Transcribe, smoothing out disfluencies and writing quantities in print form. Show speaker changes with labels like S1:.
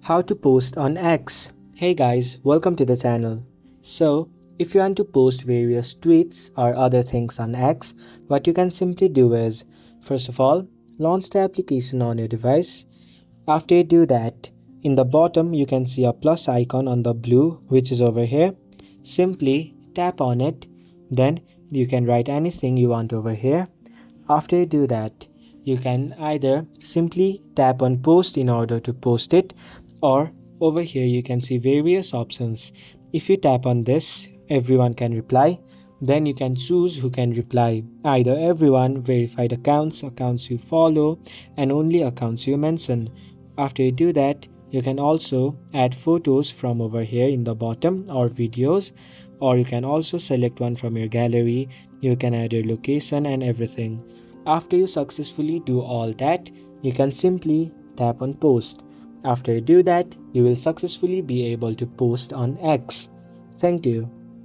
S1: How to post on X. Hey guys, welcome to the channel. So, if you want to post various tweets or other things on X, what you can simply do is, first of all, launch the application on your device. After you do that, in the bottom you can see a plus icon on the blue which is over here. Simply tap on it, then you can write anything you want over here. After you do that, you can either simply tap on post in order to post it, or over here you can see various options. If you tap on this, everyone can reply. Then you can choose who can reply, either everyone, verified accounts, accounts you follow, and only accounts you mention. After you do that, you can also add photos from over here in the bottom, or videos, or you can also select one from your gallery. You can add your location and everything. After you successfully do all that, you can simply tap on post. After you do that, you will successfully be able to post on X. Thank you.